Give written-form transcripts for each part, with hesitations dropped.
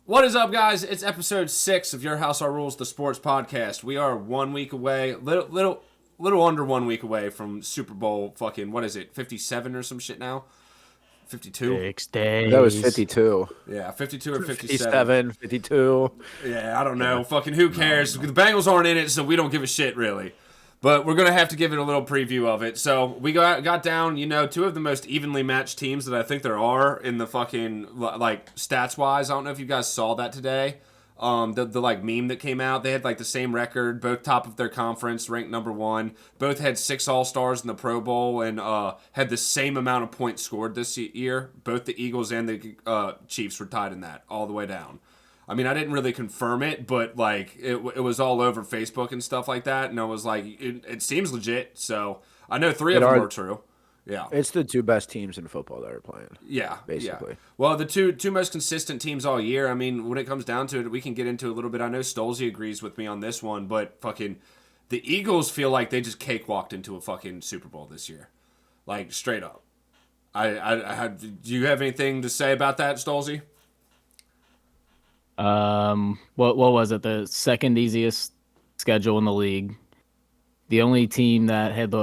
What is up, guys? It's episode 6 of Your House Our Rules, the sports podcast. We are 1 week away, little under 1 week away from Super Bowl fucking, what is it, 57 or some shit now? 52? 6 days. That was 52. Yeah, 52 or 57. 57, 52. Yeah, I don't know. Fucking who cares? The Bengals aren't in it, so we don't give a shit, really. But we're going to have to give it a little preview of it. So we got down, two of the most evenly matched teams that I think there are in the fucking, like, stats-wise. I don't know if you guys saw that today. The like, meme that came out. They had, like, the same record, both top of their conference, ranked number 1. Both had 6 All-Stars in the Pro Bowl and had the same amount of points scored this year. Both the Eagles and the Chiefs were tied in that, all the way down. I mean, I didn't really confirm it, but, like, it was all over Facebook and stuff like that, and I was like, it seems legit, so I know 3 of them are true. Yeah. It's the 2 best teams in football that are playing. Yeah. Basically. Yeah. Well, the two most consistent teams all year, I mean, when it comes down to it, we can get into it a little bit. I know Stolze agrees with me on this one, but fucking the Eagles feel like they just cakewalked into a fucking Super Bowl this year. Like, straight up. Do you have anything to say about that, Stolze? What was it? The second easiest schedule in the league. The only team that had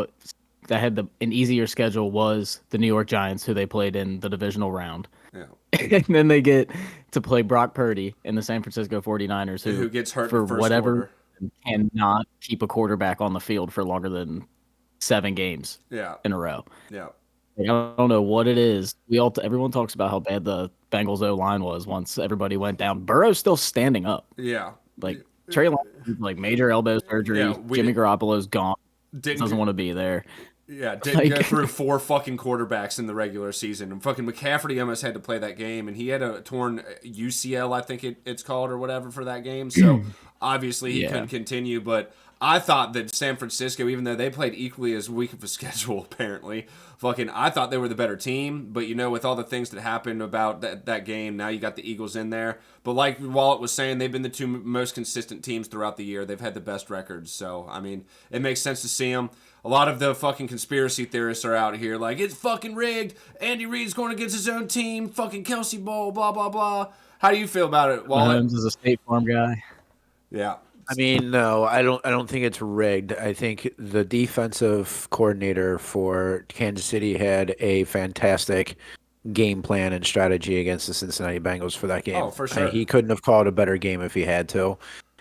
an easier schedule was the New York Giants, who they played in the divisional round. Yeah. And then they get to play Brock Purdy and the San Francisco 49ers, who gets hurt for in the first whatever quarter. Cannot keep a quarterback on the field for longer than 7 games in a row. Yeah. Like, I don't know what it is. Everyone talks about how bad the Bengals O-line was once everybody went down. Burrow's still standing up. Yeah. Like, Trey Lance, like, major elbow surgery. Yeah, Jimmy Garoppolo's gone. Doesn't want to be there. Yeah, didn't go through 4 fucking quarterbacks in the regular season. And fucking McCaffrey almost had to play that game, and he had a torn UCL, I think it's called, or whatever, for that game. So, obviously, he couldn't continue. But I thought that San Francisco, even though they played equally as weak of a schedule, apparently, I thought they were the better team. But, with all the things that happened about that game, now you got the Eagles in there. But like Wallet was saying, they've been the 2 most consistent teams throughout the year. They've had the best records. So, I mean, it makes sense to see them. A lot of the fucking conspiracy theorists are out here like, it's fucking rigged. Andy Reid's going against his own team. Fucking Kelsey Bowl, blah, blah, blah. How do you feel about it, Wallet? Mahomes is a State Farm guy. Yeah. I mean, no, I don't think it's rigged. I think the defensive coordinator for Kansas City had a fantastic game plan and strategy against the Cincinnati Bengals for that game. Oh, for sure. He couldn't have called a better game if he had to.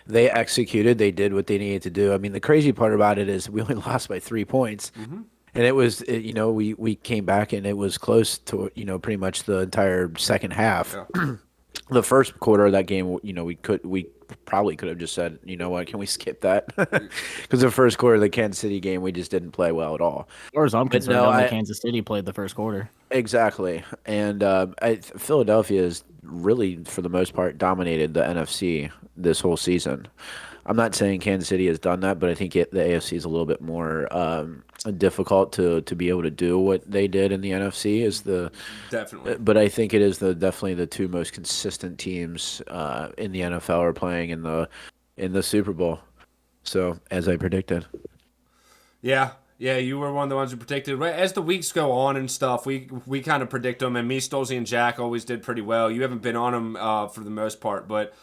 They executed. They did what they needed to do. I mean, the crazy part about it is we only lost by 3 points. Mm-hmm. And it was, we came back and it was close to, pretty much the entire second half. Yeah. The first quarter of that game, we probably could have just said, you know what, can we skip that? Because the first quarter of the Kansas City game, we just didn't play well at all. As far as I'm concerned, only Kansas City played the first quarter. Exactly. And Philadelphia is really, for the most part, dominated the NFC this whole season. I'm not saying Kansas City has done that, but I think the AFC is a little bit more difficult to be able to do what they did in the NFC. Definitely. But I think it is definitely the 2 most consistent teams in the NFL are playing in the Super Bowl. So, as I predicted. Yeah. Yeah, you were one of the ones who predicted. As the weeks go on and stuff, we kind of predict them, and me, Stolze, and Jack always did pretty well. You haven't been on them for the most part, but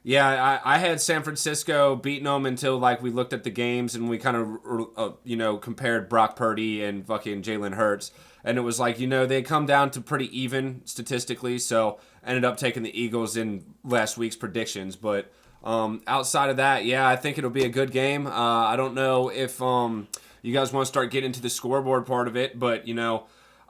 yeah, I had San Francisco beating them until like we looked at the games and we kind of compared Brock Purdy and fucking Jalen Hurts, and it was like they come down to pretty even statistically, so ended up taking the Eagles in last week's predictions, but. Outside of that, yeah, I think it'll be a good game. I don't know if you guys want to start getting into the scoreboard part of it, but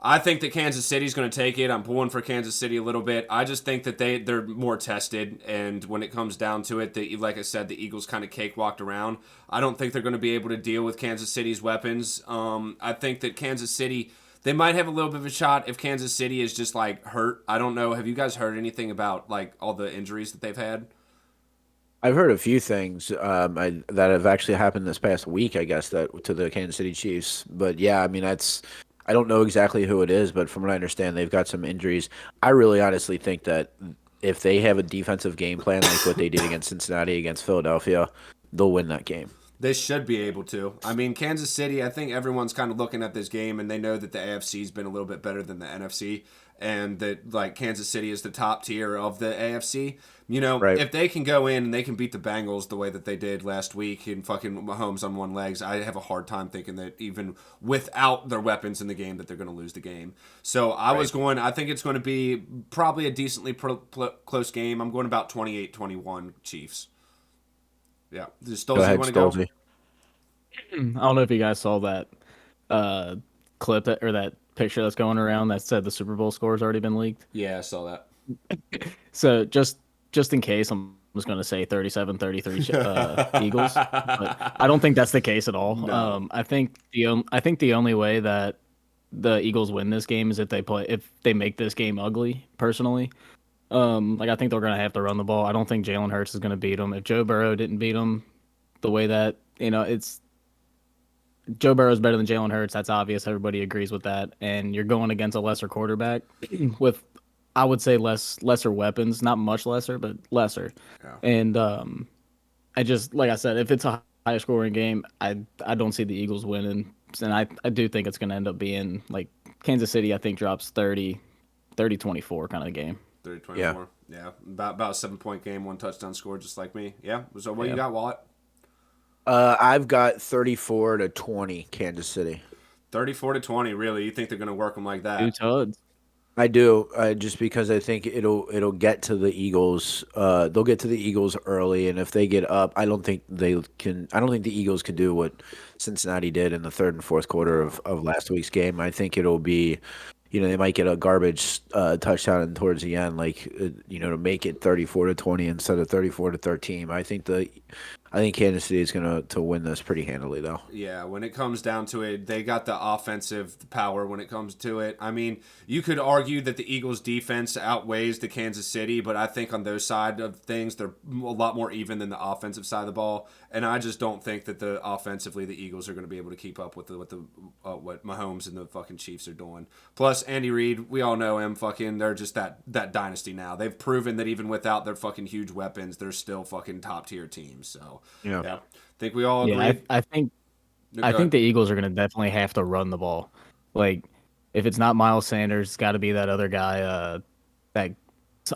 I think that Kansas City's going to take it. I'm pulling for Kansas City a little bit. I just think that they're more tested, and when it comes down to it, like I said, the Eagles kind of cakewalked around. I don't think they're going to be able to deal with Kansas City's weapons. I think that Kansas City, they might have a little bit of a shot if Kansas City is just like hurt. I don't know. Have you guys heard anything about like all the injuries that they've had? I've heard a few things that have actually happened this past week, I guess, that to the Kansas City Chiefs. But yeah, I mean, I don't know exactly who it is, but from what I understand, they've got some injuries. I really honestly think that if they have a defensive game plan like what they did against Cincinnati, against Philadelphia, they'll win that game. They should be able to. I mean, Kansas City, I think everyone's kind of looking at this game, and they know that the AFC's been a little bit better than the NFC. and that like Kansas City is the top tier of the AFC. You know, Right. if they can go in and they can beat the Bengals the way that they did last week and fucking Mahomes on one legs, I have a hard time thinking that even without their weapons in the game that they're going to lose the game. So I think it's going to be probably a decently close game. I'm going about 28-21 Chiefs. Yeah. Does Go Stolze ahead, want to go? Stolzy. I don't know if you guys saw that clip or that picture that's going around that said the Super Bowl score has already been leaked. Yeah, I saw that. So just in case, I'm just going to say 37-33 Eagles, but I don't think that's the case at all. No. I think the only way that the Eagles win this game is if they make this game ugly. Personally, like I think they're going to have to run the ball. I don't think Jalen Hurts is going to beat them. If Joe Burrow didn't beat them, the way that it's Joe Burrow's better than Jalen Hurts. That's obvious. Everybody agrees with that. And you're going against a lesser quarterback with, I would say, lesser weapons. Not much lesser, but lesser. Yeah. And I just, like I said, if it's a high scoring game, I don't see the Eagles winning. And I do think it's going to end up being like Kansas City, I think, drops 30-24 kind of game. 30-24. Yeah. About a 7-point game, 1 touchdown score, just like me. Yeah. So what you got, Walt? I've got 34-20 Kansas City. 34-20, really? You think they're going to work them like that? Two tuds. I do, just because I think it'll get to the Eagles. They'll get to the Eagles early, and if they get up, I don't think the Eagles can do what Cincinnati did in the third and fourth quarter of last week's game. I think it'll be, they might get a garbage touchdown towards the end, to make it 34-20 instead of 34-13. I think Kansas City is going to win this pretty handily, though. Yeah, when it comes down to it, they got the offensive power when it comes to it. I mean, you could argue that the Eagles' defense outweighs the Kansas City, but I think on those side of things, they're a lot more even than the offensive side of the ball. And I just don't think that offensively the Eagles are going to be able to keep up with what Mahomes and the fucking Chiefs are doing. Plus, Andy Reid, we all know him. They're just that dynasty now. They've proven that even without their fucking huge weapons, they're still fucking top tier teams. So. Yeah. I think we all agree. Yeah, I think the Eagles are going to definitely have to run the ball. Like, if it's not Miles Sanders, it's got to be that other guy.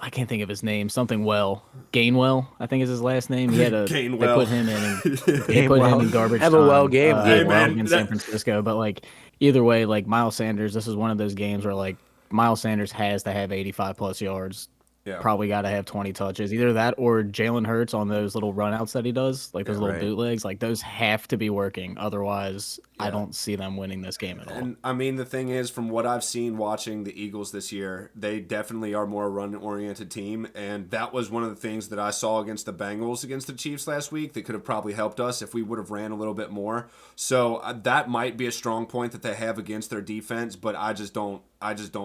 I can't think of his name. Gainwell, I think is his last name. He had Gainwell. They put him in. They put him in garbage Have a well game, Gainwell. in San Francisco. But like either way, like Miles Sanders, this is one of those games where like Miles Sanders has to have 85 plus yards. Yeah. Probably got to have 20 touches. Either that or Jalen Hurts on those little runouts that he does, like those little bootlegs. Like those have to be working. Otherwise, I don't see them winning this game at all. And I mean, the thing is, from what I've seen watching the Eagles this year, they definitely are more run-oriented team. And that was one of the things that I saw against the Bengals against the Chiefs last week that could have probably helped us if we would have ran a little bit more. So that might be a strong point that they have against their defense, but I just don't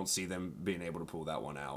see them being able to pull that one out.